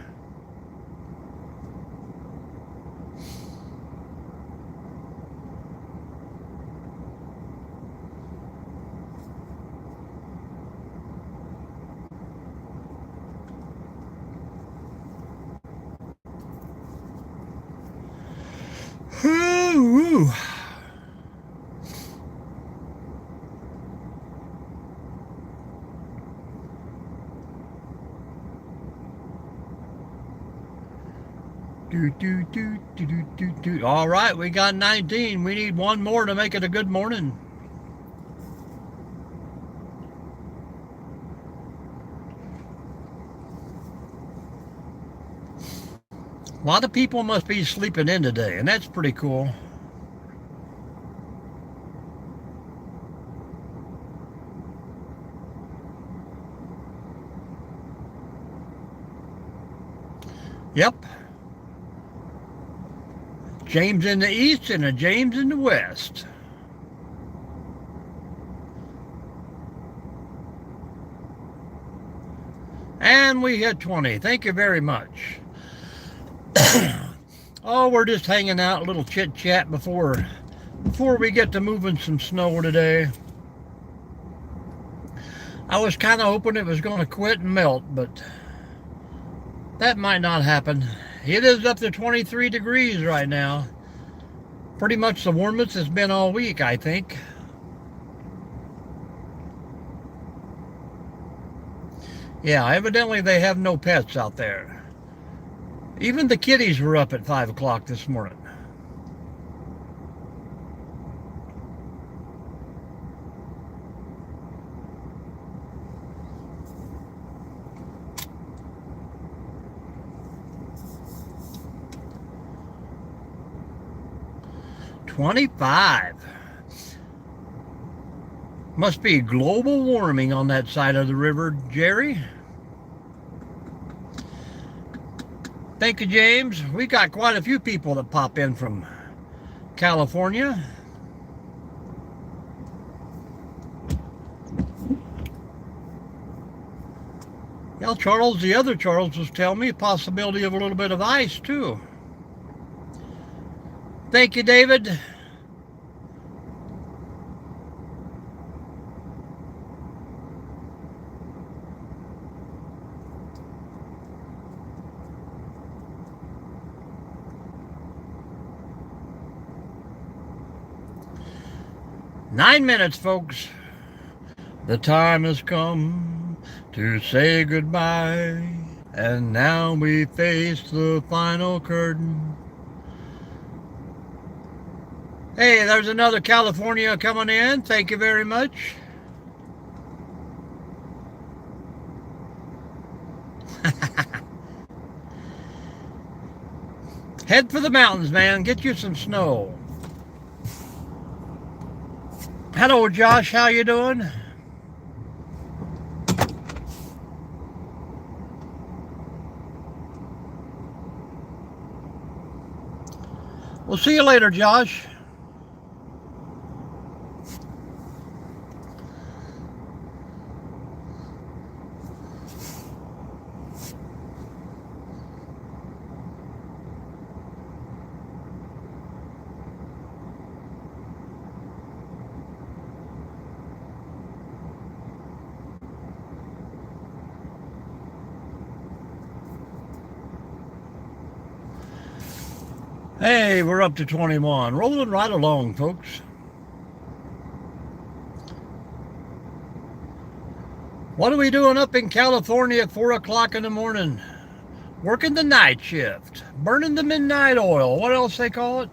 Whew. All right, we got 19. We need one more to make it a good morning. A lot of people must be sleeping in today, and that's pretty cool. Yep. James in the east and a James in the west. And we hit 20. Thank you very much. Oh, we're just hanging out, a little chit-chat before we get to moving some snow today. I was kind of hoping it was going to quit and melt, but that might not happen. It is up to 23 degrees right now. Pretty much the warmest it's been all week, I think. Yeah, evidently they have no pets out there. Even the kitties were up at 5 o'clock this morning. $25. Must be global warming on that side of the river, Jerry. Thank you, James. We got quite a few people that pop in from California. Yeah, Charles, the other Charles was telling me a possibility of a little bit of ice, too. Thank you, David. Nine minutes, folks. The time has come to say goodbye, and now we face the final curtain. Hey, there's another California coming in. Thank you very much. Head for the mountains, man. Get you some snow. Hello, Josh. How you doing? We'll see you later, Josh. Hey, we're up to 21. Rolling right along, folks. What are we doing up in California at 4 o'clock in the morning? Working the night shift. Burning the midnight oil. What else they call it?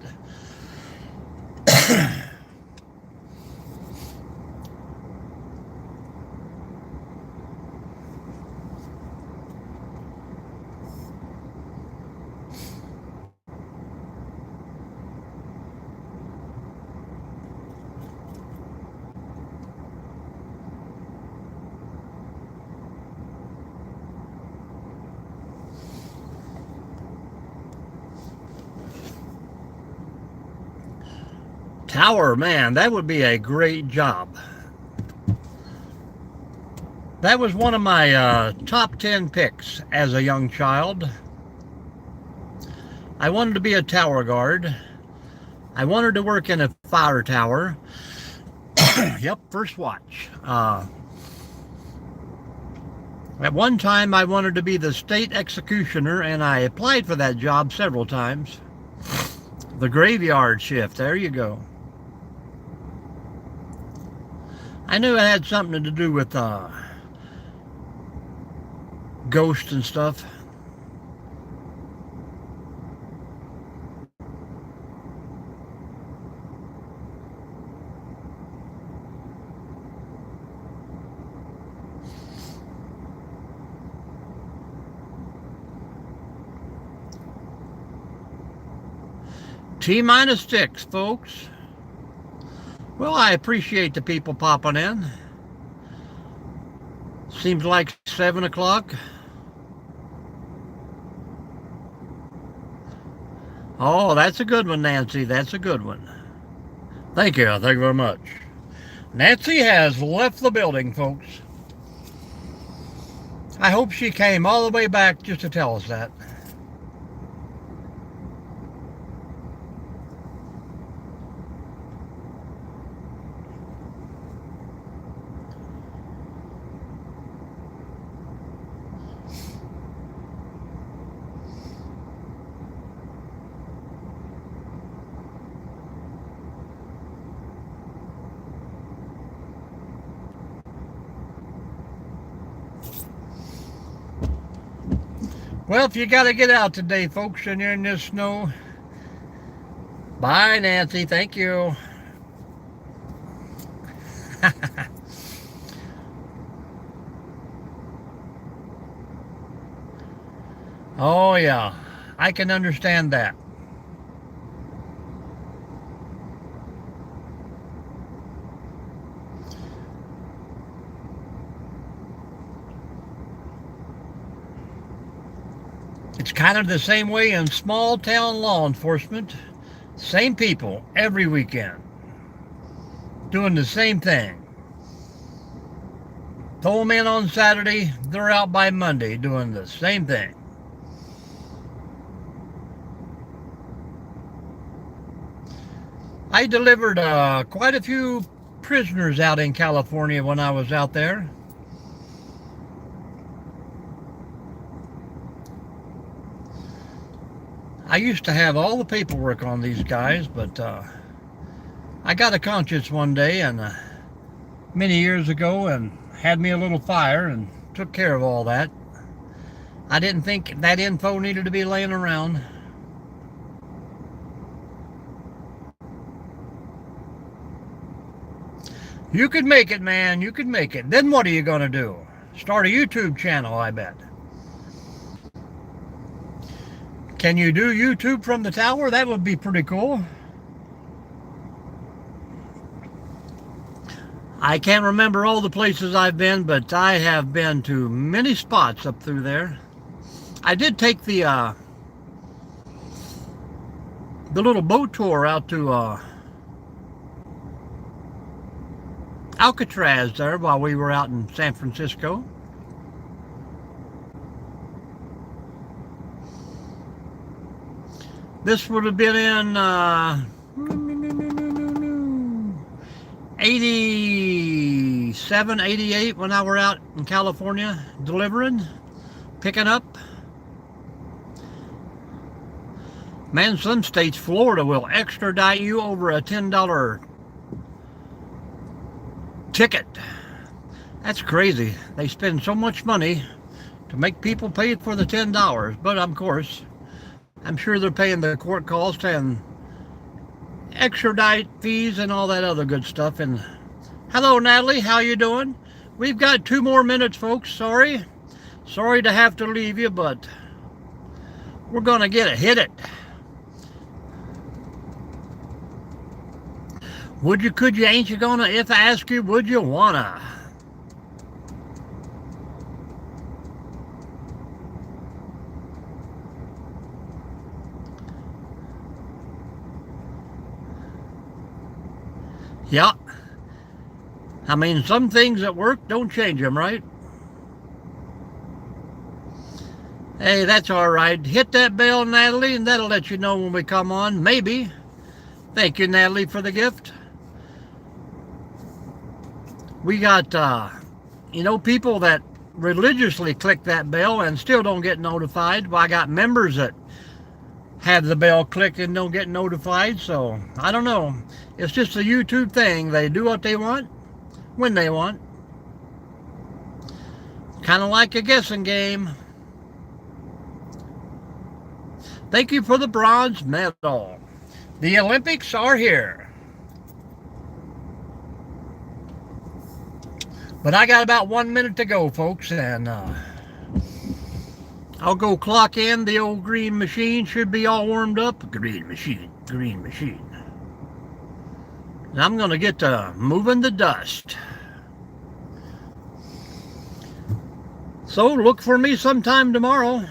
Tower, man, that would be a great job. That was one of my top 10 picks as a young child. I wanted to be a tower guard. I wanted to work in a fire tower. Yep, first watch. At one time, I wanted to be the state executioner, and I applied for that job several times. The graveyard shift. There you go. I knew it had something to do with ghosts and stuff. T-6, folks. Well, I appreciate the people popping in. Seems like 7 o'clock. Oh, that's a good one, Nancy. That's a good one. Thank you. Thank you very much. Nancy has left the building, folks. I hope she came all the way back just to tell us that. Well, if you got to get out today, folks, and you're in this snow, bye, Nancy. Thank you. Oh, yeah. I can understand that. It's kind of the same way in small town law enforcement. Same people every weekend. Doing the same thing. Throw them in on Saturday, they're out by Monday doing the same thing. I delivered quite a few prisoners out in California when I was out there. I used to have all the paperwork on these guys, but I got a conscience one day and many years ago and had me a little fire and took care of all that. I didn't think that info needed to be laying around. You could make it, man. You could make it. Then what are you going to do? Start a YouTube channel, I bet. Can you do YouTube from the tower? That would be pretty cool. I can't remember all the places I've been, but I have been to many spots up through there. I did take the little boat tour out to Alcatraz there while we were out in San Francisco. This would have been in 87, 88 when I were out in California delivering, picking up. Man, some states, Florida, will extradite you over a $10 ticket. That's crazy. They spend so much money to make people pay for the $10, but of course, I'm sure they're paying the court costs and extradite fees and all that other good stuff. And hello, Natalie, how you doing? We've got 2 more minutes, folks. Sorry to have to leave you, but we're gonna hit it. Would you, could you, ain't you gonna? If I ask you, would you wanna? Yeah. I mean, some things that work, don't change them, right? Hey, that's all right. Hit that bell, Natalie, and that'll let you know when we come on. Maybe. Thank you, Natalie, for the gift. We got, people that religiously click that bell and still don't get notified. Well, I got members that have the bell click and don't get notified. So I don't know. It's just a YouTube thing. They do what they want when they want. Kind of like a guessing game. Thank you for the bronze medal. The Olympics are here. But I got about 1 minute to go, folks, and I'll go clock in. The old green machine should be all warmed up. Green machine, green machine. And I'm going to get to moving the dust. So look for me sometime tomorrow.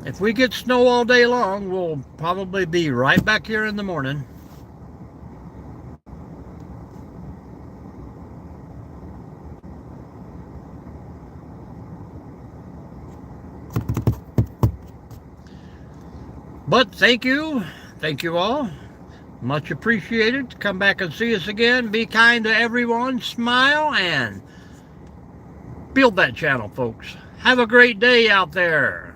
If we get snow all day long, we'll probably be right back here in the morning. But thank you all. Much appreciated. Come back and see us again. Be kind to everyone. Smile and build that channel, folks. Have a great day out there.